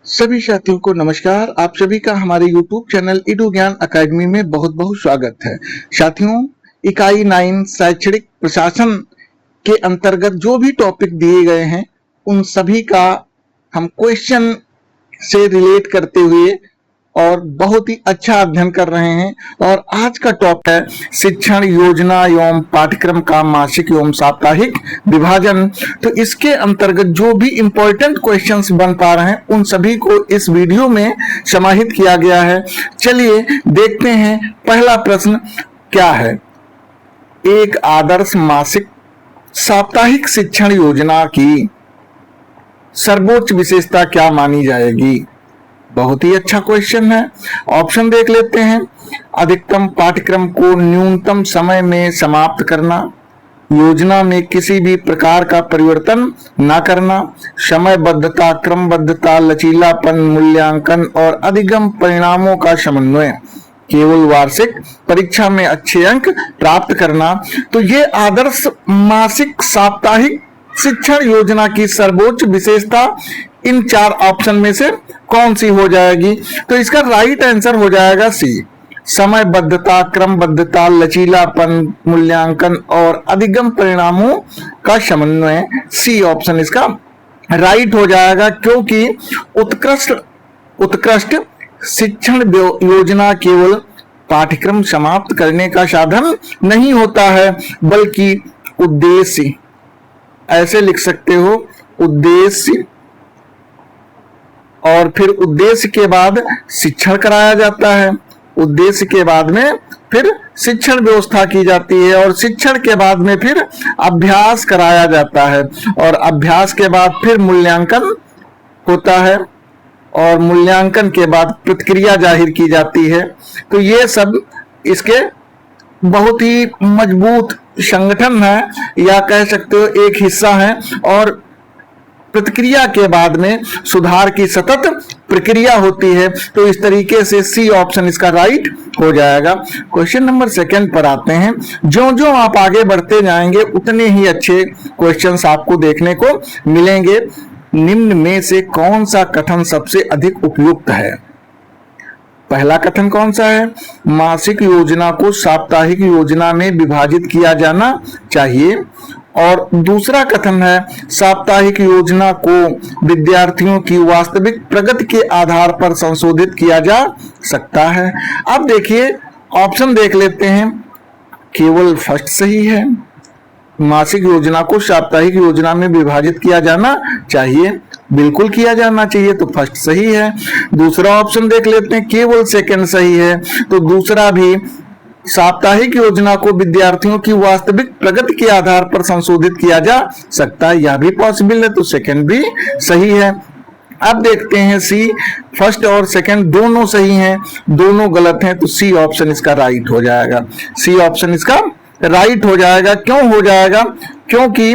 सभी साथियों को नमस्कार। आप सभी का हमारे YouTube चैनल इडू ज्ञान अकादमी में बहुत बहुत स्वागत है। साथियों, इकाई 9 शैक्षणिक प्रशासन के अंतर्गत जो भी टॉपिक दिए गए हैं उन सभी का हम क्वेश्चन से रिलेट करते हुए और बहुत ही अच्छा अध्ययन कर रहे हैं। और आज का टॉपिक है शिक्षण योजना एवं पाठ्यक्रम का मासिक एवं साप्ताहिक विभाजन। तो इसके अंतर्गत जो भी इंपॉर्टेंट क्वेश्चंस बन पा रहे हैं उन सभी को इस वीडियो में समाहित किया गया है। चलिए देखते हैं पहला प्रश्न क्या है। एक आदर्श मासिक साप्ताहिक शिक्षण योजना की सर्वोच्च विशेषता क्या मानी जाएगी? बहुत ही अच्छा क्वेश्चन है। ऑप्शन देख लेते हैं। अधिकतम पाठ्यक्रम को न्यूनतम समय में समाप्त करना, योजना में किसी भी प्रकार का परिवर्तन न करना, समयबद्धता, क्रमबद्धता, लचीलापन, मूल्यांकन और अधिगम परिणामों का समन्वय, केवल वार्षिक परीक्षा में अच्छे अंक प्राप्त करना। तो ये आदर्श मासिक साप्ताहिक शिक्षण योजना की सर्वोच्च विशेषता इन चार ऑप्शन में से कौन सी हो जाएगी? तो इसका राइट आंसर हो जाएगा सी, समयबद्धता, क्रमबद्धता, लचीलापन, मूल्यांकन और अधिगम परिणामों का समन्वय। सी ऑप्शन इसका राइट हो जाएगा, क्योंकि उत्कृष्ट शिक्षण योजना केवल पाठ्यक्रम समाप्त करने का साधन नहीं होता है, बल्कि उद्देश्य, ऐसे लिख सकते हो, उद्देश्य, और फिर उद्देश्य के बाद शिक्षण कराया जाता है, उद्देश्य के बाद में फिर शिक्षण व्यवस्था की जाती है और शिक्षण के बाद में फिर अभ्यास कराया जाता है और अभ्यास के बाद फिर मूल्यांकन होता है और मूल्यांकन के बाद प्रतिक्रिया जाहिर की जाती है। तो ये सब इसके बहुत ही मजबूत संगठन है या कह सकते हो एक हिस्सा है। और प्रतिक्रिया के बाद में सुधार की सतत प्रक्रिया होती है। तो इस तरीके से सी ऑप्शन इसका राइट हो जाएगा। क्वेश्चन नंबर 2 पर आते हैं। जो जो आप आगे बढ़ते जाएंगे उतने ही अच्छे क्वेश्चंस आपको देखने को मिलेंगे। निम्न में से कौन सा कथन सबसे अधिक उपयुक्त है? पहला कथन कौन सा है? मासिक योजना को साप्ताहिक योजना में विभाजित किया जाना चाहिए। और दूसरा कथन है साप्ताहिक योजना को विद्यार्थियों की वास्तविक प्रगति के आधार पर संशोधित किया जा सकता है। अब देखिए ऑप्शन देख लेते हैं। केवल फर्स्ट सही है, मासिक योजना को साप्ताहिक योजना में विभाजित किया जाना चाहिए, बिल्कुल किया जाना चाहिए, तो फर्स्ट सही है। दूसरा ऑप्शन देख लेते हैं, केवल सेकंड सही है, तो दूसरा भी साप्ताहिक योजना को विद्यार्थियों की वास्तविक प्रगति के आधार पर संशोधित किया जा सकता है, यह भी पॉसिबल है, तो सेकंड भी सही है। अब देखते हैं सी, फर्स्ट और सेकंड दोनों सही हैं, दोनों गलत हैं, तो सी ऑप्शन इसका राइट हो जाएगा। सी ऑप्शन इसका राइट हो जाएगा। क्यों हो जाएगा? क्योंकि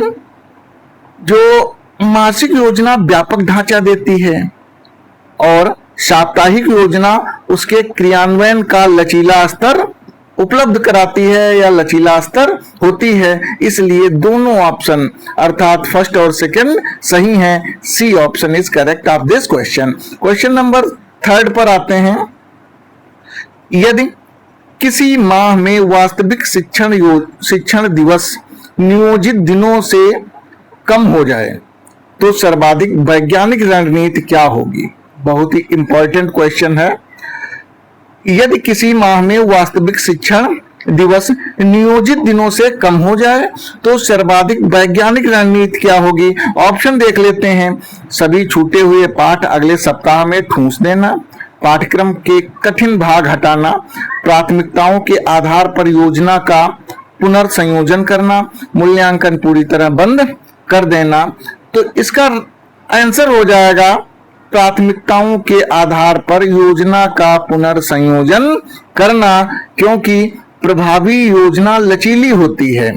जो मासिक योजना व्यापक ढांचा देती है और साप्ताहिक योजना उसके क्रियान्वयन का लचीला स्तर उपलब्ध कराती है या लचीला स्तर होती है, इसलिए दोनों ऑप्शन अर्थात फर्स्ट और सेकंड सही हैं। C option is correct of this question. Question number 3 पर आते हैं। यदि किसी माह में वास्तविक शिक्षण दिवस नियोजित दिनों से कम हो जाए तो सर्वाधिक वैज्ञानिक रणनीति क्या होगी? बहुत ही इंपॉर्टेंट क्वेश्चन है। यदि किसी माह में वास्तविक शिक्षण दिवस नियोजित दिनों से कम हो जाए तो सर्वाधिक वैज्ञानिक रणनीति क्या होगी? ऑप्शन देख लेते हैं। सभी छूटे हुए पाठ अगले सप्ताह में ठूंस देना, पाठ्यक्रम के कठिन भाग हटाना, प्राथमिकताओं के आधार पर योजना का पुनर्संयोजन करना, मूल्यांकन पूरी तरह बंद कर देना। तो इसका आंसर हो जाएगा प्राथमिकताओं के आधार पर योजना का पुनर्संयोजन करना, क्योंकि प्रभावी योजना लचीली होती है।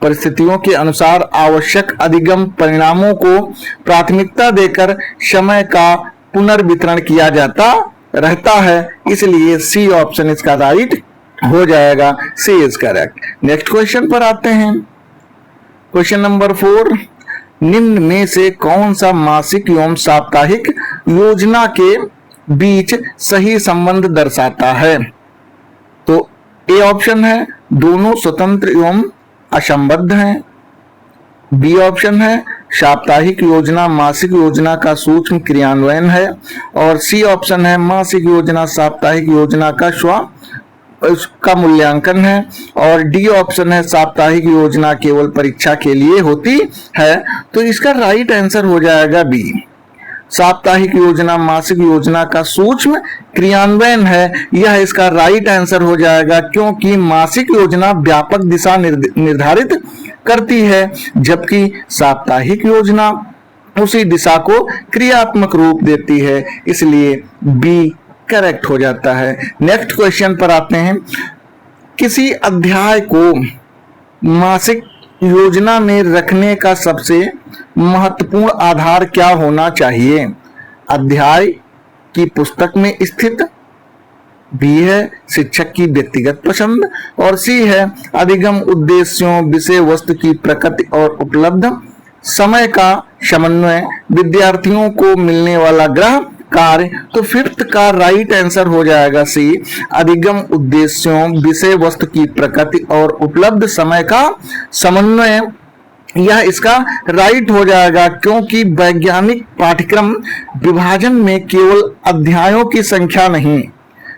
परिस्थितियों के अनुसार आवश्यक अधिगम परिणामों को प्राथमिकता देकर समय का पुनर्वितरण किया जाता रहता है, इसलिए सी ऑप्शन इसका राइट हो जाएगा। सी इज करेक्ट। नेक्स्ट क्वेश्चन पर आते हैं। क्वेश्चन नंबर 4, निम्न में से कौन सा मासिक एवं साप्ताहिक योजना के बीच सही संबंध दर्शाता है? तो ए ऑप्शन है दोनों स्वतंत्र एवं असंबद्ध हैं। बी ऑप्शन है साप्ताहिक योजना मासिक योजना का सूक्ष्म क्रियान्वयन है। और सी ऑप्शन है मासिक योजना साप्ताहिक योजना का उसका मूल्यांकन है। और डी ऑप्शन है साप्ताहिक योजना केवल परीक्षा के लिए होती है। तो इसका राइट आंसर हो जाएगा बी, साप्ताहिक योजना मासिक योजना का सूक्ष्म क्रियान्वयन है। यह इसका राइट आंसर हो जाएगा, क्योंकि मासिक योजना व्यापक दिशा निर्धारित करती है, जबकि साप्ताहिक योजना उसी दिशा को क्रियात्मक रूप देती है। इसलिए बी करेक्ट हो जाता है। नेक्स्ट क्वेश्चन पर आते हैं। किसी अध्याय को मासिक योजना में रखने का सबसे महत्वपूर्ण आधार क्या होना चाहिए? अध्याय की पुस्तक में स्थित, बी है शिक्षक की व्यक्तिगत पसंद, और सी है अधिगम उद्देश्यों विषय वस्तु की प्रकृति और उपलब्ध समय का समन्वय, विद्यार्थियों को मिलने वाला गृह कार्य। तो फिफ्थ का राइट आंसर हो जाएगा सी, अधिगम उद्देश्यों विषय वस्तु की प्रकृति और उपलब्ध समय का समन्वय। यह इसका राइट हो जाएगा, क्योंकि वैज्ञानिक पाठ्यक्रम विभाजन में केवल अध्यायों की संख्या नहीं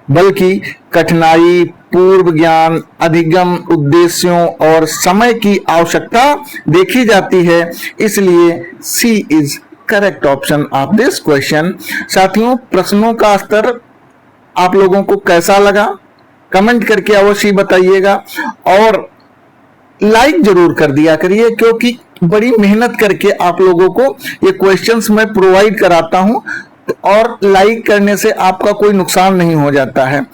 बल्कि कठिनाई, पूर्व ज्ञान, अधिगम उद्देश्यों और समय की आवश्यकता देखी जाती है। इसलिए C is correct option of this question. साथियों, प्रश्नों का स्तर आप लोगों को कैसा लगा कमेंट करके अवश्य बताइएगा, और लाइक जरूर कर दिया करिए, क्योंकि बड़ी मेहनत करके आप लोगों को ये क्वेश्चंस मैं प्रोवाइड कराता हूं, और लाइक करने से आपका कोई नुकसान नहीं हो जाता है।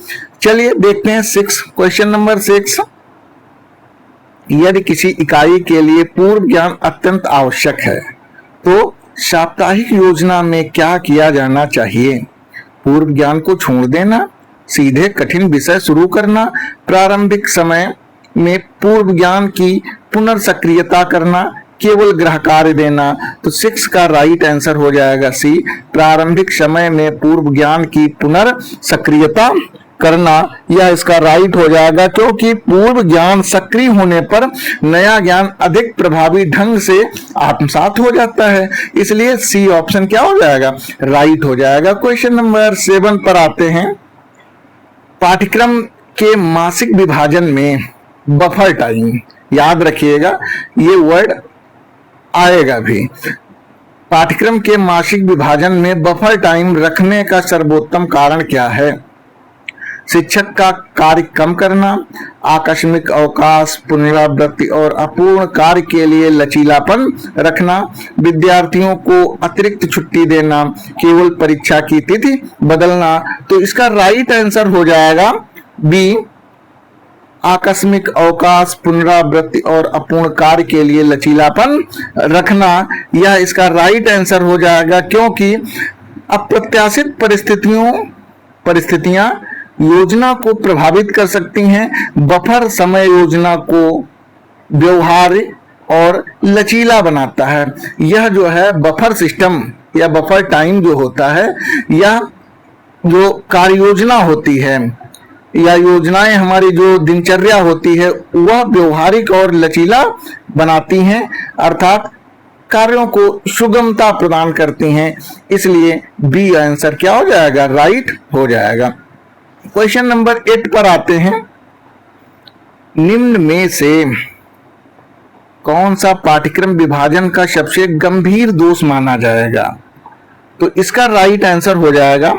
चलिए देखते हैं क्वेश्चन नंबर 6। यदि किसी इकाई के लिए पूर्व ज्ञान अत्यंत आवश्यक है तो साप्ताहिक योजना में क्या किया जाना चाहिए? पूर्व ज्ञान को छोड़ देना, सीधे कठिन विषय शुरू करना, प्रारंभिक समय में पूर्व ज्ञान की पुनर्सक्रियता करना, केवल गृह कार्य देना। तो 6 का राइट आंसर हो जाएगा सी, प्रारंभिक समय में पूर्व ज्ञान की पुनर्सक्रियता करना। यह इसका राइट हो जाएगा, क्योंकि पूर्व ज्ञान सक्रिय होने पर नया ज्ञान अधिक प्रभावी ढंग से आत्मसात हो जाता है। इसलिए सी ऑप्शन क्या हो जाएगा? राइट हो जाएगा। क्वेश्चन नंबर 7 पर आते हैं। पाठ्यक्रम के मासिक विभाजन में बफर टाइम, याद रखिएगा ये वर्ड आएगा भी। पाठ्यक्रम के मासिक विभाजन में बफर टाइम रखने का सर्वोत्तम कारण क्या है? शिक्षक का कार्य कम करना, आकस्मिक अवकाश, पुनरावृत्ति और अपूर्ण कार्य के लिए लचीलापन रखना, विद्यार्थियों को अतिरिक्त छुट्टी देना, केवल परीक्षा की तिथि बदलना। तो इसका राइट आंसर हो जाएगा बी, आकस्मिक अवकाश, पुनरावृत्ति और अपूर्ण कार्य के लिए लचीलापन रखना। यह इसका राइट आंसर हो जाएगा, क्योंकि अप्रत्याशित परिस्थितियां योजना को प्रभावित कर सकती हैं। बफर समय योजना को व्यवहार्य और लचीला बनाता है। यह जो है बफर सिस्टम या बफर टाइम जो होता है, यह जो कार्य योजना होती है या योजनाएं हमारी जो दिनचर्या होती है वह व्यवहारिक और लचीला बनाती हैं, अर्थात कार्यों को सुगमता प्रदान करती हैं। इसलिए बी आंसर क्या हो जाएगा? राइट हो जाएगा। क्वेश्चन नंबर 8 पर आते हैं। निम्न में से कौन सा पाठ्यक्रम विभाजन का सबसे गंभीर दोष माना जाएगा? तो इसका राइट आंसर हो जाएगा,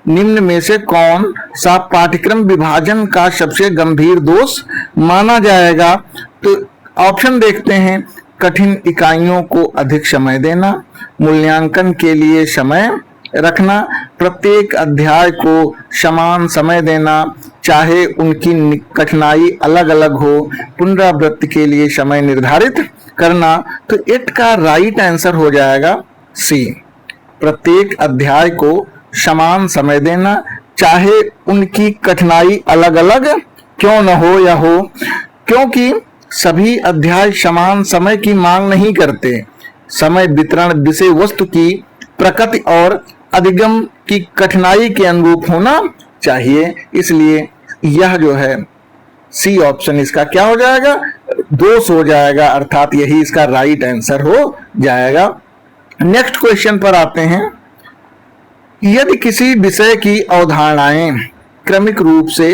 निम्न में से कौन सा पाठ्यक्रम विभाजन का सबसे गंभीर दोष माना जाएगा? तो ऑप्शन देखते हैं। कठिन इकाइयों को अधिक समय देना, मूल्यांकन के लिए समय रखना, प्रत्येक अध्याय को समान समय देना चाहे उनकी कठिनाई अलग अलग हो, पुनरावृत्ति के लिए समय निर्धारित करना। तो 8 का राइट आंसर हो जाएगा सी, प्रत्येक अध्याय को समान समय देना चाहे उनकी कठिनाई अलग अलग क्यों न हो या हो, क्योंकि सभी अध्याय समान समय की मांग नहीं करते। समय वितरण विषय वस्तु की प्रकृति और अधिगम की कठिनाई के अनुरूप होना चाहिए। इसलिए यह जो है सी ऑप्शन इसका क्या हो जाएगा, दोष हो जाएगा, अर्थात यही इसका राइट आंसर हो जाएगा। नेक्स्ट क्वेश्चन पर आते हैं। यदि किसी विषय की अवधारणाएं क्रमिक रूप से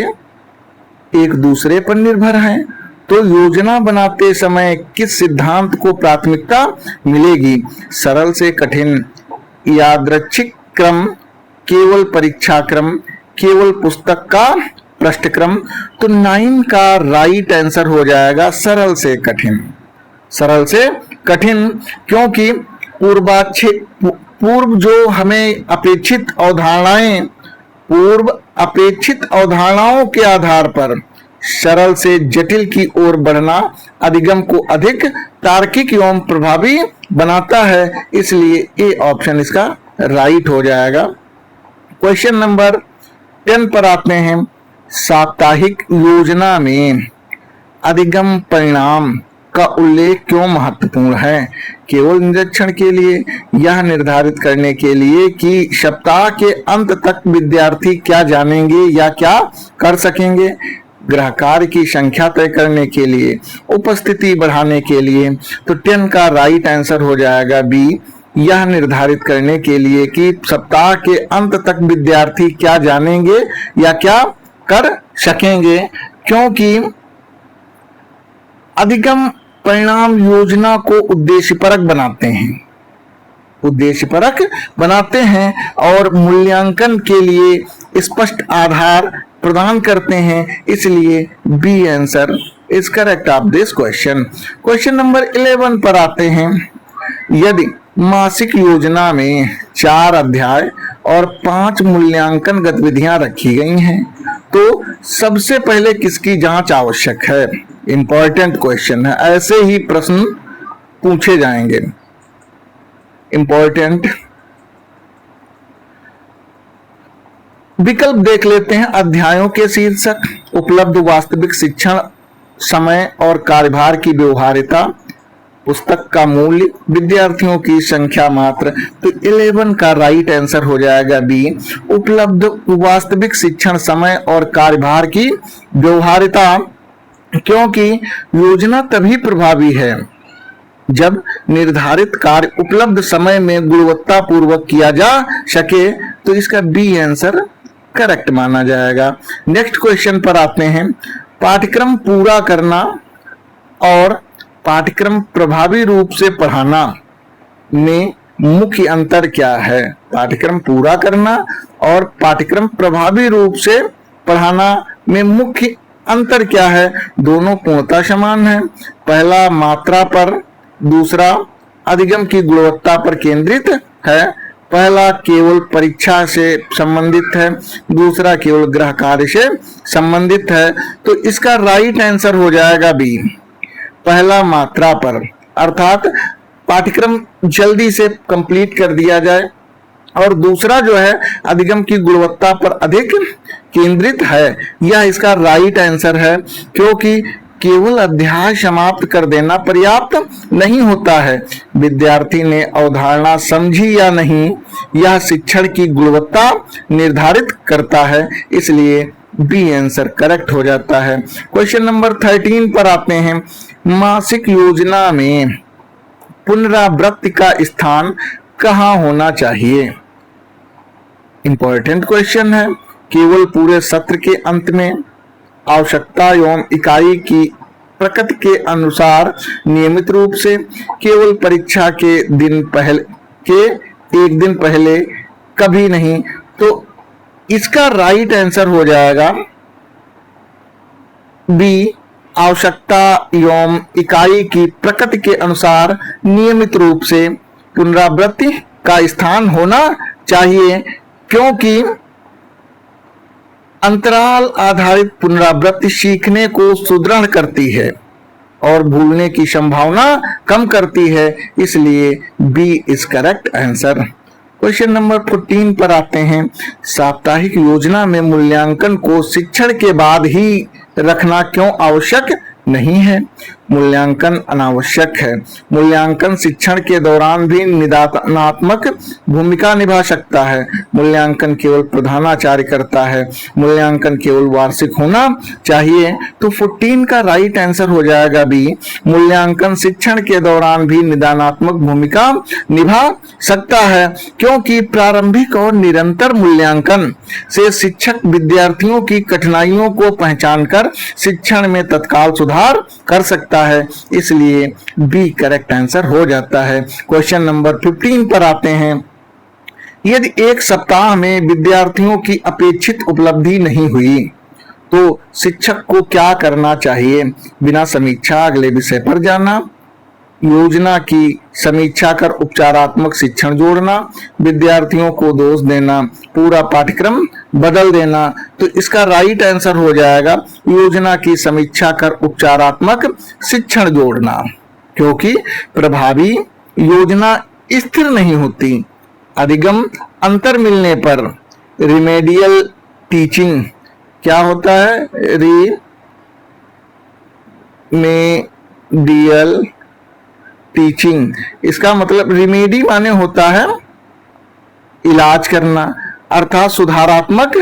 एक दूसरे पर निर्भर हैं, तो योजना बनाते समय किस सिद्धांत को प्राथमिकता मिलेगी? सरल से कठिन, यादृच्छिक क्रम, केवल परीक्षा क्रम, केवल पुस्तक का पृष्ठक्रम। तो 9 का राइट आंसर हो जाएगा सरल से कठिन। सरल से कठिन, क्योंकि पूर्व जो हमें अपेक्षित अवधारणाओं के आधार पर सरल से जटिल की ओर बढ़ना अधिगम को अधिक तार्किक एवं प्रभावी बनाता है। इसलिए ए ऑप्शन इसका राइट हो जाएगा। क्वेश्चन नंबर 10 पर आते हैं। साप्ताहिक योजना में अधिगम परिणाम का उल्लेख क्यों महत्वपूर्ण है? केवल निरीक्षण के लिए, यह निर्धारित करने के लिए कि सप्ताह के अंत तक विद्यार्थी क्या जानेंगे या क्या कर सकेंगे, ग्रहकार्य की संख्या तय करने के लिए, उपस्थिति बढ़ाने के लिए। तो 10 का राइट आंसर हो जाएगा बी, यह निर्धारित करने के लिए कि सप्ताह के अंत तक विद्यार्थी क्या जानेंगे या क्या कर सकेंगे, क्योंकि अधिगम परिणाम योजना को उद्देश्यपरक बनाते हैं और मूल्यांकन के लिए स्पष्ट आधार प्रदान करते हैं। इसलिए B answer is correct of this question. Question number 11 पर आते हैं। यदि मासिक योजना में 4 अध्याय और 5 मूल्यांकन गतिविधियां रखी गई हैं, तो सबसे पहले किसकी जांच आवश्यक है? इंपॉर्टेंट क्वेश्चन है, ऐसे ही प्रश्न पूछे जाएंगे। इंपॉर्टेंट विकल्प देख लेते हैं। अध्यायों के शीर्षक, उपलब्ध वास्तविक शिक्षण समय और कार्यभार की व्यवहार्यता, पुस्तक का मूल्य, विद्यार्थियों की संख्या मात्र। तो 11 का राइट आंसर हो जाएगा बी, उपलब्ध वास्तविक शिक्षण समय और कार्यभार की व्यवहार्यता, क्योंकि योजना तभी प्रभावी है जब निर्धारित कार्य उपलब्ध समय में गुणवत्ता पूर्वक किया जा सके। तो इसका बी आंसर करेक्ट माना जाएगा। नेक्स्ट क्वेश्चन पर आते हैं। पाठ्यक्रम पूरा करना और पाठ्यक्रम प्रभावी रूप से पढ़ाना में मुख्य अंतर क्या है? पाठ्यक्रम पूरा करना और पाठ्यक्रम प्रभावी रूप से पढ़ाना में मुख्य अंतर क्या है? दोनों पूर्णतः समान है। पहला मात्रा पर, दूसरा अधिगम की गुणवत्ता पर केंद्रित है। पहला केवल परीक्षा से संबंधित है, दूसरा केवल गृह कार्य से संबंधित है। तो इसका राइट आंसर हो जाएगा बी, पहला मात्रा पर, अर्थात पाठ्यक्रम जल्दी से कंप्लीट कर दिया जाए, और दूसरा जो है अधिगम की गुणवत्ता पर अधिक केंद्रित है। यह इसका राइट आंसर है, क्योंकि केवल अध्याय समाप्त कर देना पर्याप्त नहीं होता है। विद्यार्थी ने अवधारणा समझी या नहीं, यह शिक्षण की गुणवत्ता निर्धारित करता है। इसलिए बी आंसर करेक्ट हो जाता है। क्वेश्चन नंबर 13 पर आते हैं। मासिक योजना में पुनरावृत्ति का स्थान कहाँ होना चाहिए? इंपॉर्टेंट क्वेश्चन है। केवल पूरे सत्र के अंत में, आवश्यकता एवं इकाई की प्रकृति के अनुसार, नियमित रूप से, केवल परीक्षा के एक दिन पहले, कभी नहीं। तो इसका राइट आंसर हो जाएगा बी, आवश्यकता एवं इकाई की प्रकृति के अनुसार नियमित रूप से पुनरावृत्ति का स्थान होना चाहिए, क्योंकि अंतराल आधारित पुनरावृत्ति सीखने को सुदृढ़ करती है और भूलने की संभावना कम करती है। इसलिए B is correct answer. Question number 14 पर आते हैं। साप्ताहिक योजना में मूल्यांकन को शिक्षण के बाद ही रखना क्यों आवश्यक नहीं है? मूल्यांकन अनावश्यक है। मूल्यांकन शिक्षण के दौरान भी निदानात्मक भूमिका निभा सकता है। मूल्यांकन केवल प्रधानाचार्य करता है। मूल्यांकन केवल वार्षिक होना चाहिए। तो 14 का राइट आंसर हो जाएगा बी। मूल्यांकन शिक्षण के दौरान भी निदानात्मक भूमिका निभा सकता है, क्योंकि प्रारंभिक और निरंतर मूल्यांकन से शिक्षक विद्यार्थियों की कठिनाइयों को पहचानकर शिक्षण में तत्काल सुधार कर सकता है। इसलिए बी करेक्ट आंसर हो जाता है। क्वेश्चन नंबर 15 पर आते हैं। यदि एक सप्ताह में विद्यार्थियों की अपेक्षित उपलब्धि नहीं हुई तो शिक्षक को क्या करना चाहिए? बिना समीक्षा अगले विषय पर जाना, योजना की समीक्षा कर उपचारात्मक शिक्षण जोड़ना, विद्यार्थियों को दोष देना, पूरा पाठ्यक्रम बदल देना। तो इसका राइट आंसर हो जाएगा योजना की समीक्षा कर उपचारात्मक शिक्षण जोड़ना, क्योंकि प्रभावी योजना स्थिर नहीं होती। अधिगम अंतर मिलने पर रिमेडियल टीचिंग क्या होता है? रिमेडियल टीचिंग, इसका मतलब रिमेडी माने होता है इलाज करना, अर्थात सुधारात्मक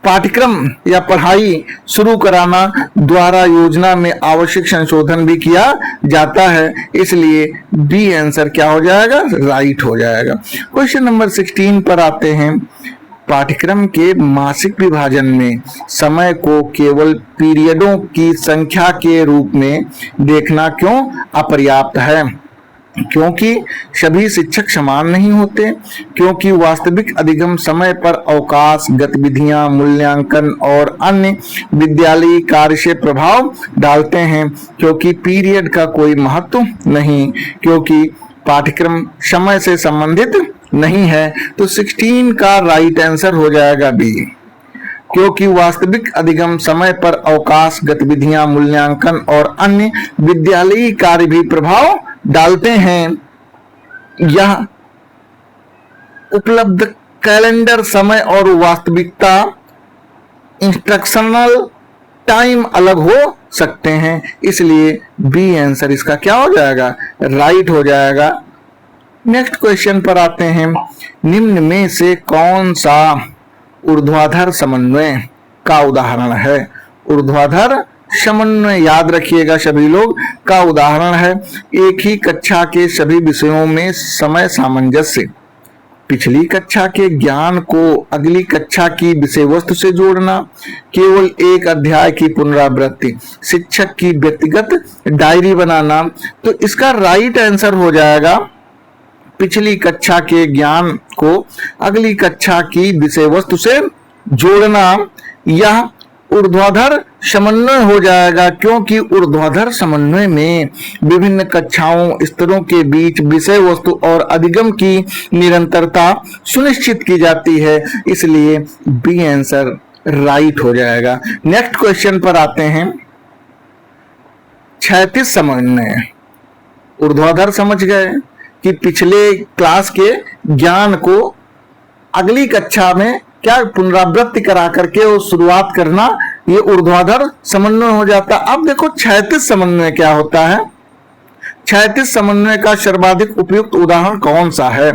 पाठ्यक्रम या पढ़ाई शुरू कराना द्वारा योजना में आवश्यक संशोधन भी किया जाता है। इसलिए बी आंसर क्या हो जाएगा? राइट हो जाएगा। क्वेश्चन नंबर 16 पर आते हैं। पाठ्यक्रम के मासिक विभाजन में समय को केवल पीरियडों की संख्या के रूप में देखना क्यों अपर्याप्त है? क्योंकि सभी शिक्षक समान नहीं होते, क्योंकि वास्तविक अधिगम समय पर अवकाश, गतिविधियां, मूल्यांकन और अन्य विद्यालयी कार्य से प्रभाव डालते हैं, क्योंकि पीरियड का कोई महत्व नहीं, क्योंकि पाठ्यक्रम समय से संबंधित नहीं है। तो 16 का राइट आंसर हो जाएगा बी, क्योंकि वास्तविक अधिगम समय पर अवकाश, गतिविधियां, मूल्यांकन और अन्य विद्यालयी कार्य भी प्रभाव डालते हैं। यह उपलब्ध कैलेंडर समय और वास्तविकता इंस्ट्रक्शनल टाइम अलग हो सकते हैं। इसलिए बी आंसर इसका क्या हो जाएगा? राइट हो जाएगा। नेक्स्ट क्वेश्चन पर आते हैं। निम्न में से कौन सा ऊर्ध्वाधर समन्वय का उदाहरण है? ऊर्ध्वाधर समन्वय याद रखिएगा सभी लोग, का उदाहरण है एक ही कक्षा के सभी विषयों में समय सामंजस्य, पिछली कक्षा के ज्ञान को अगली कक्षा की विषय वस्तु से जोड़ना, केवल एक अध्याय की पुनरावृत्ति, शिक्षक की व्यक्तिगत डायरी बनाना। तो इसका राइट आंसर हो जाएगा पिछली कक्षा के ज्ञान को अगली कक्षा की विषय वस्तु से जोड़ना। यह ऊर्ध्वाधर समन्वय हो जाएगा, क्योंकि ऊर्ध्वाधर समन्वय में विभिन्न कक्षाओं स्तरों के बीच विषय वस्तु और अधिगम की निरंतरता सुनिश्चित की जाती है। इसलिए बी आंसर राइट हो जाएगा। नेक्स्ट क्वेश्चन पर आते हैं। क्षैतिज समन्वय, ऊर्ध्वाधर समझ गए कि पिछले क्लास के ज्ञान को अगली कक्षा में क्या पुनरावृत्ति करा करके वो शुरुआत करना, ये ऊर्ध्वाधर समन्वय हो जाता। अब देखो क्षैतिज समन्वय क्या होता है। क्षैतिज समन्वय का सर्वाधिक उपयुक्त उदाहरण कौन सा है?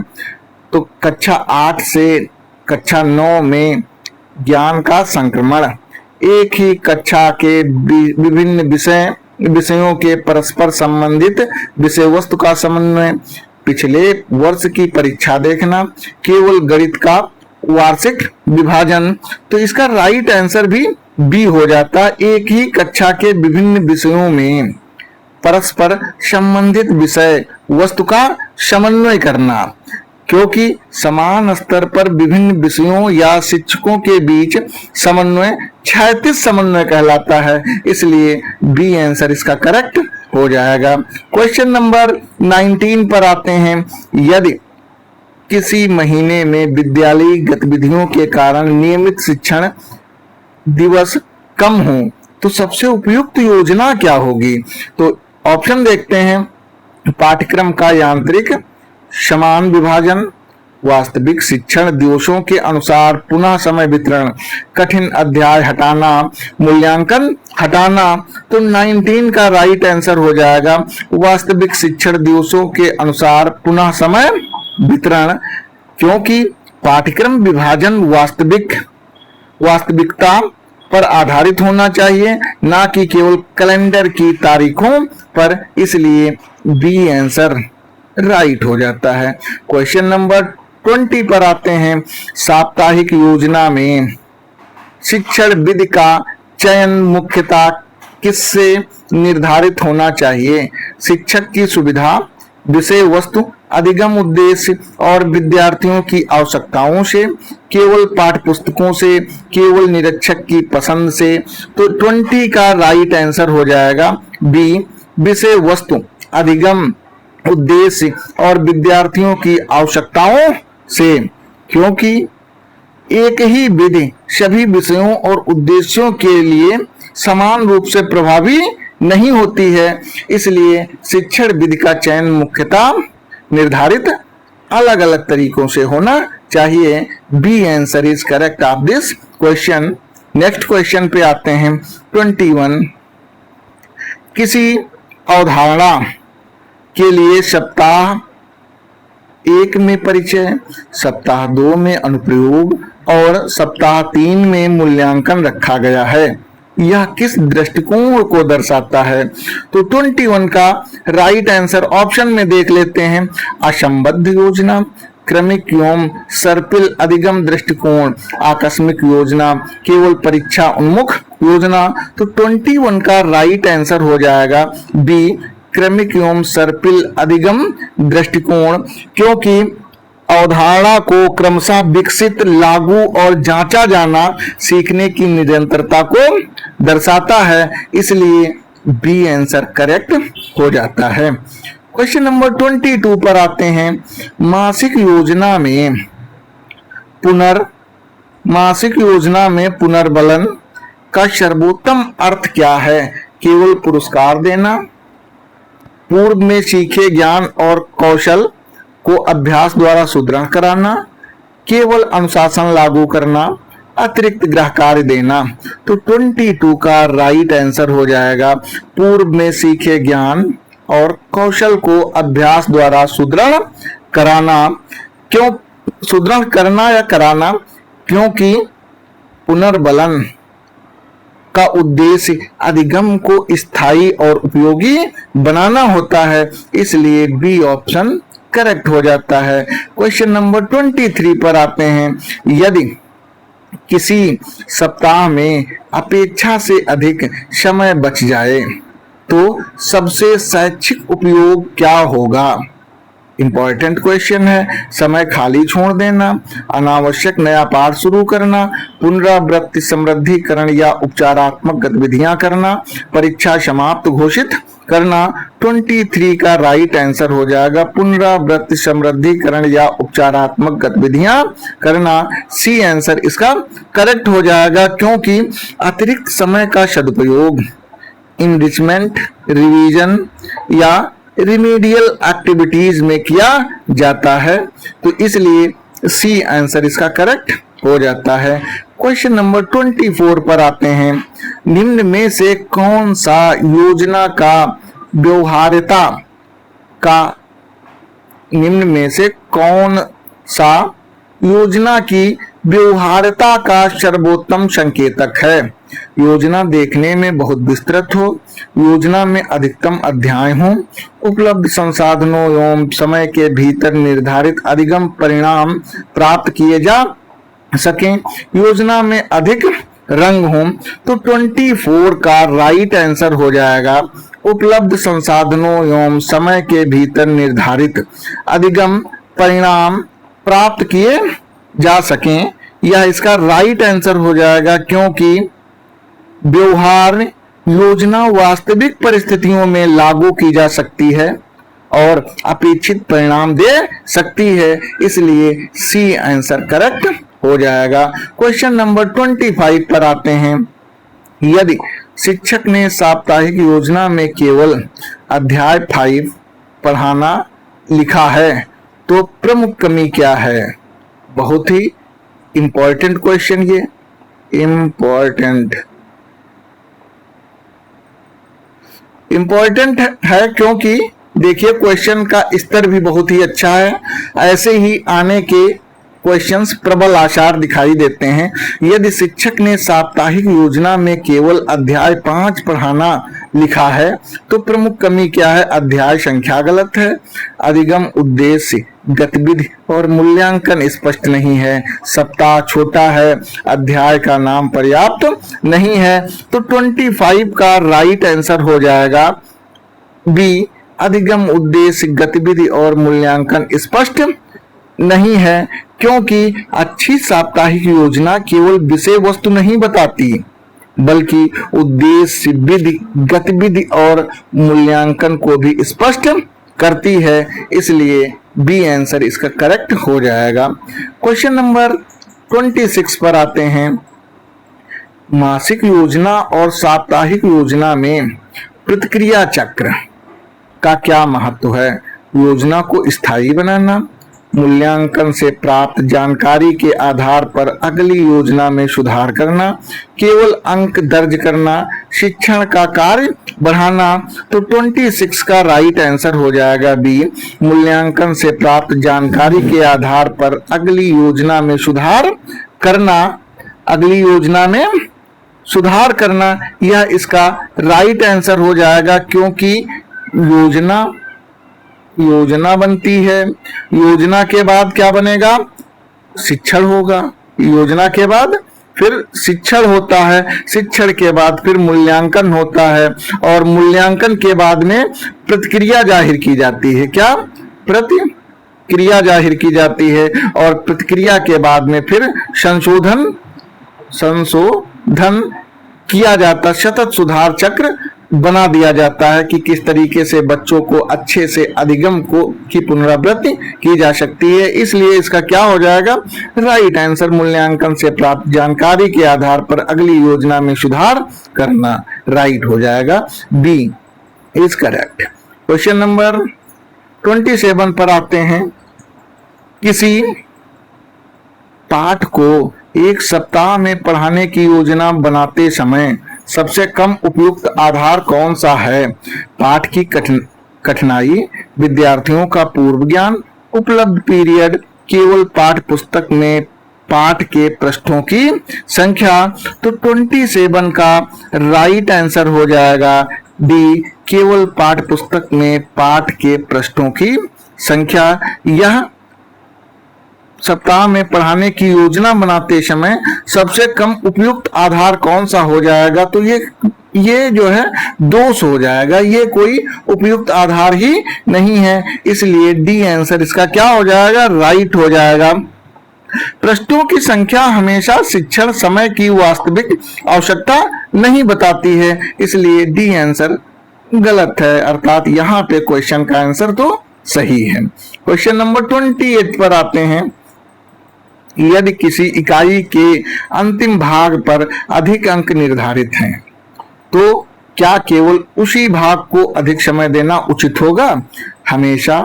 तो कक्षा 8 से कक्षा 9 में ज्ञान का संक्रमण, एक ही कक्षा के विभिन्न विषयों के परस्पर संबंधित विषय वस्तु का समन्वय, पिछले वर्ष की परीक्षा देखना, केवल गणित का वार्षिक विभाजन। तो इसका राइट आंसर भी बी हो जाता। एक ही कक्षा के विभिन्न विषयों में परस्पर संबंधित विषय वस्तु का समन्वय करना, क्योंकि समान स्तर पर विभिन्न विषयों या शिक्षकों के बीच समन्वय क्षैतिज समन्वय कहलाता है। इसलिए बी आंसर इसका करेक्ट हो जाएगा। क्वेश्चन नंबर 19 पर आते हैं। यदि किसी महीने में विद्यालयी गतिविधियों के कारण नियमित शिक्षण दिवस कम हो तो सबसे उपयुक्त योजना क्या होगी? तो ऑप्शन देखते हैं। पाठ्यक्रम का यांत्रिक समान विभाजन, वास्तविक शिक्षण दिवसों के अनुसार पुनः समय वितरण, कठिन अध्याय हटाना, मूल्यांकन हटाना। तो 19 का राइट आंसर हो जाएगा वास्तविक शिक्षण दिवसों के अनुसार पुनः समय वितरण, क्योंकि पाठ्यक्रम विभाजन वास्तविकता पर आधारित होना चाहिए, ना कि केवल कैलेंडर की तारीखों पर, इसलिए बी आंसर राइट हो जाता है। क्वेश्चन नंबर 20 पर आते हैं। साप्ताहिक योजना में शिक्षण विधि का चयन मुख्यतः किससे निर्धारित होना चाहिए? शिक्षक की सुविधा, विषय वस्तु, अधिगम उद्देश्य और विद्यार्थियों की आवश्यकताओं से, केवल पाठ्य पुस्तकों से, केवल निरीक्षक की पसंद से। तो 20 का राइट आंसर हो जाएगा बी, विषय वस्तु, अधिगम उद्देश्य और विद्यार्थियों की आवश्यकताओं से, क्योंकि एक ही विधि सभी विषयों और उद्देश्यों के लिए समान रूप से प्रभावी नहीं होती है, इसलिए शिक्षण विधि का चयन मुख्यतः निर्धारित अलग अलग तरीकों से होना चाहिए। B answer is correct of this question. Next question पे आते हैं 21। किसी अवधारणा के लिए सप्ताह 1 में परिचय, सप्ताह 2 में अनुप्रयोग और सप्ताह 3 में मूल्यांकन रखा गया है। यह किस दृष्टिकोण को दर्शाता है? तो 21 का राइट आंसर ऑप्शन में देख लेते हैं। असंबद्ध योजना, क्रमिक एवं सर्पिल अधिगम दृष्टिकोण, आकस्मिक योजना, केवल परीक्षा उन्मुख योजना। तो 21 का राइट आंसर हो जाएगा बी, क्रमिक एवं सर्पिल अधिगम दृष्टिकोण, क्योंकि अवधारणा को क्रमशः विकसित, लागू और जांचा जाना सीखने की निरंतरता को दर्शाता है, इसलिए बी आंसर करेक्ट हो जाता है। क्वेश्चन नंबर 22 पर आते हैं। मासिक योजना में पुनर्बलन का सर्वोत्तम अर्थ क्या है? केवल पुरस्कार देना, पूर्व में सीखे ज्ञान और कौशल को अभ्यास द्वारा सुदृढ़ कराना, केवल अनुशासन लागू करना, अतिरिक्त गृह कार्य देना। तो 22 का राइट आंसर हो जाएगा पूर्व में सीखे ज्ञान और कौशल को अभ्यास द्वारा सुदृढ़ कराना। क्यों सुदृढ़ करना या कराना? क्योंकि पुनर्बलन का उद्देश्य अधिगम को स्थायी और उपयोगी बनाना होता है, इसलिए बी ऑप्शन करेक्ट हो जाता है। क्वेश्चन नंबर 23 पर आते हैं। यदि किसी सप्ताह में अपेक्षा से अधिक समय बच जाए तो सबसे शैक्षिक उपयोग क्या होगा? इंपॉर्टेंट क्वेश्चन है। समय खाली छोड़ देना, अनावश्यक नया पाठ शुरू करना, पुनरावृत्ति समृद्धिकरण या उपचारात्मक गतिविधियां करना, परीक्षा समाप्त घोषित करना। 23 का राइट आंसर हो जाएगा पुनरावृत्ति समृद्धिकरण या उपचारात्मक गतिविधियां करना। सी आंसर इसका करेक्ट हो जाएगा, क्योंकि अतिरिक्त समय का सदुपयोग इनरिचमेंट, रिवीजन या रिमीडियल एक्टिविटीज में किया जाता है, तो इसलिए सी आंसर इसका करेक्ट हो जाता है। क्वेश्चन नंबर 24 पर आते हैं। निम्न में से कौन सा योजना का व्यवहार्यता का निम्न में से कौन सा योजना की व्यवहार्यता का सर्वोत्तम संकेतक है? योजना देखने में बहुत विस्तृत हो, योजना में अधिकतम अध्याय हो, उपलब्ध संसाधनों एवं समय के भीतर निर्धारित अधिगम परिणाम प्राप्त किए जा सकें, योजना में अधिक रंग हो। तो 24 का राइट आंसर हो जाएगा उपलब्ध संसाधनों एवं समय के भीतर निर्धारित अधिगम परिणाम प्राप्त किए जा सकें। यह इसका राइट आंसर हो जाएगा, क्योंकि व्यवहार योजना वास्तविक परिस्थितियों में लागू की जा सकती है और अपेक्षित परिणाम दे सकती है, इसलिए सी आंसर करेक्ट हो जाएगा। क्वेश्चन नंबर 25 पर आते हैं। यदि शिक्षक ने साप्ताहिक योजना में केवल अध्याय 5 पढ़ाना लिखा है तो प्रमुख कमी क्या है? बहुत ही इंपॉर्टेंट क्वेश्चन ये, इंपॉर्टेंट है क्योंकि देखिए क्वेश्चन का स्तर भी बहुत ही अच्छा है। ऐसे ही आने के क्वेश्चंस प्रबल आसार दिखाई देते हैं। यदि शिक्षक ने साप्ताहिक योजना में केवल अध्याय 5 पढ़ाना लिखा है तो प्रमुख कमी क्या है? अध्याय संख्या गलत है, अधिगम, उद्देश्य, गतिविधि और मूल्यांकन स्पष्ट नहीं है, सप्ताह छोटा है, अध्याय का नाम पर्याप्त नहीं है। तो 25 का राइट आंसर हो जाएगा बी, अधिगम, उद्देश्य, गतिविधि और मूल्यांकन स्पष्ट नहीं है, क्योंकि अच्छी साप्ताहिक योजना केवल विषय वस्तु नहीं बताती बल्कि उद्देश्य, विधि, गतिविधि और मूल्यांकन को भी स्पष्ट करती है। इसलिए बी आंसर इसका करेक्ट हो जाएगा। क्वेश्चन नंबर 26 पर आते हैं। मासिक योजना और साप्ताहिक योजना में प्रतिक्रिया चक्र का क्या महत्व है? योजना को स्थायी बनाना, मूल्यांकन से प्राप्त जानकारी के आधार पर अगली योजना में सुधार करना, केवल अंक दर्ज करना, शिक्षण का कार्य बढ़ाना। तो 26 का राइट आंसर हो जाएगा बी, मूल्यांकन से प्राप्त जानकारी के आधार पर अगली योजना में सुधार करना, अगली योजना में सुधार करना, यह इसका राइट आंसर हो जाएगा। क्योंकि योजना बनती है, योजना के बाद क्या बनेगा? शिक्षण होगा, योजना के बाद फिर शिक्षण होता है, शिक्षण के बाद फिर मूल्यांकन होता है और मूल्यांकन के बाद में प्रतिक्रिया जाहिर की जाती है। क्या? प्रतिक्रिया जाहिर की जाती है और प्रतिक्रिया के बाद में फिर संशोधन किया जाता, सतत सुधार चक्र बना दिया जाता है कि किस तरीके से बच्चों को अच्छे से अधिगम की पुनरावृत्ति की जा सकती है। इसलिए इसका क्या हो जाएगा? राइट आंसर, मूल्यांकन से प्राप्त जानकारी के आधार पर अगली योजना में सुधार करना, राइट हो जाएगा। B is correct. Question number 27 पर आते हैं। किसी पाठ को एक सप्ताह में पढ़ाने की योजना बनाते समय सबसे कम उपयुक्त आधार कौन सा है? पाठ की कठिनाई, विद्यार्थियों का पूर्व ज्ञान, उपलब्ध पीरियड, केवल पाठ पुस्तक में पाठ के पृष्ठों की संख्या। तो 27 का राइट आंसर हो जाएगा डी, केवल पाठ पुस्तक में पाठ के पृष्ठों की संख्या। यह सप्ताह में पढ़ाने की योजना बनाते समय सबसे कम उपयुक्त आधार कौन सा हो जाएगा? तो ये जो है दोष हो जाएगा, ये कोई उपयुक्त आधार ही नहीं है। इसलिए डी आंसर इसका क्या हो जाएगा? राइट हो जाएगा। पृष्ठों की संख्या हमेशा शिक्षण समय की वास्तविक आवश्यकता नहीं बताती है, इसलिए डी आंसर गलत है, अर्थात यहाँ पे क्वेश्चन का आंसर तो सही है। क्वेश्चन नंबर 28 पर आते हैं। यदि किसी इकाई के अंतिम भाग पर अधिक अंक निर्धारित हैं तो क्या केवल उसी भाग को अधिक समय देना उचित होगा? हमेशा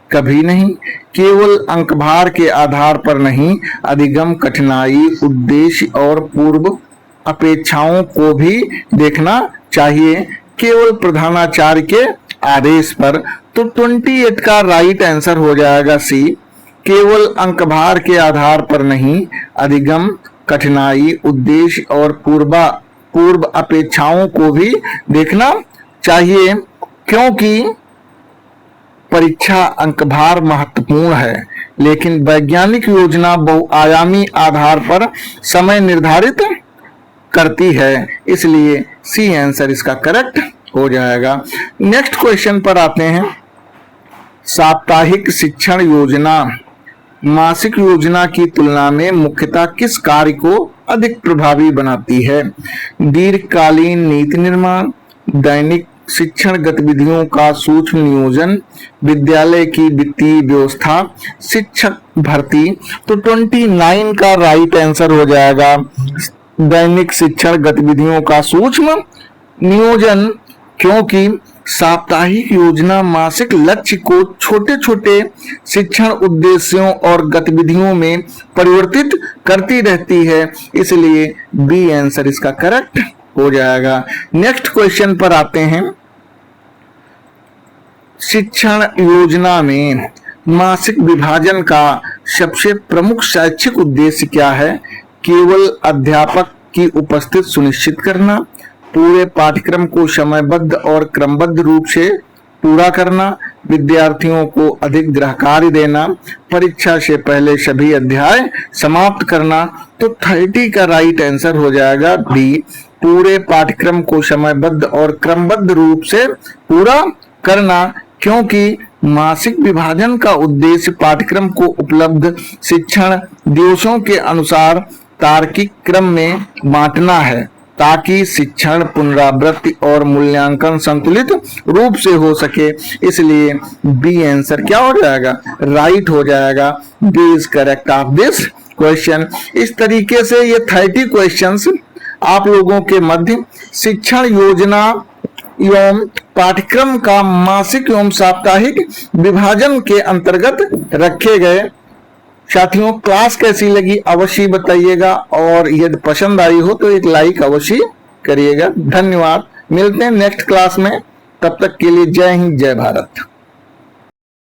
कभी नहीं। केवल अंक भार के आधार पर नहीं, अधिगम, कठिनाई, उद्देश्य और पूर्व अपेक्षाओं को भी देखना चाहिए, केवल प्रधानाचार्य के आदेश पर। तो 28 का राइट आंसर हो जाएगा सी, केवल अंक भार के आधार पर नहीं, अधिगम, कठिनाई, उद्देश्य और पूर्व अपेक्षाओं को भी देखना चाहिए। क्योंकि परीक्षा अंक भार महत्वपूर्ण है, लेकिन वैज्ञानिक योजना बहुआयामी आधार पर समय निर्धारित करती है, इसलिए सी आंसर इसका करेक्ट हो जाएगा। नेक्स्ट क्वेश्चन पर आते हैं। साप्ताहिक शिक्षण योजना मासिक योजना की तुलना में मुख्यतः किस कार्य को अधिक प्रभावी बनाती है? दीर्घकालीन नीति निर्माण, दैनिक शिक्षण गतिविधियों का सूक्ष्म नियोजन, विद्यालय की वित्तीय व्यवस्था, शिक्षक भर्ती। तो 29 का राइट आंसर हो जाएगा दैनिक शिक्षण गतिविधियों का सूक्ष्म नियोजन, क्योंकि साप्ताहिक योजना मासिक लक्ष्य को छोटे छोटे शिक्षण उद्देश्यों और गतिविधियों में परिवर्तित करती रहती है, इसलिए बी आंसर इसका करेक्ट हो जाएगा। नेक्स्ट क्वेश्चन पर आते हैं। शिक्षण योजना में मासिक विभाजन का सबसे प्रमुख शैक्षिक उद्देश्य क्या है? केवल अध्यापक की उपस्थिति सुनिश्चित करना, पूरे पाठ्यक्रम को समयबद्ध और क्रमबद्ध रूप से पूरा करना, विद्यार्थियों को अधिक गृहकार्य देना, परीक्षा से पहले सभी अध्याय समाप्त करना। तो 30 का राइट आंसर हो जाएगा बी, पूरे पाठ्यक्रम को समयबद्ध और क्रमबद्ध रूप से पूरा करना, क्योंकि मासिक विभाजन का उद्देश्य पाठ्यक्रम को उपलब्ध शिक्षण दिवसों के अनुसार तार्किक क्रम में बांटना है, ताकि शिक्षण, पुनरावृत्ति और मूल्यांकन संतुलित रूप से हो सके। इसलिए बी आंसर क्या हो जाएगा? राइट हो जाएगा। B is correct of this question. इस तरीके से ये 30 क्वेश्चंस आप लोगों के मध्य शिक्षण योजना एवं पाठ्यक्रम का मासिक एवं साप्ताहिक विभाजन के अंतर्गत रखे गए। साथियों, क्लास कैसी लगी अवश्य बताइएगा, और यदि पसंद आई हो तो एक लाइक अवश्य करिएगा। धन्यवाद। मिलते हैं नेक्स्ट क्लास में, तब तक के लिए जय हिंद, जय भारत।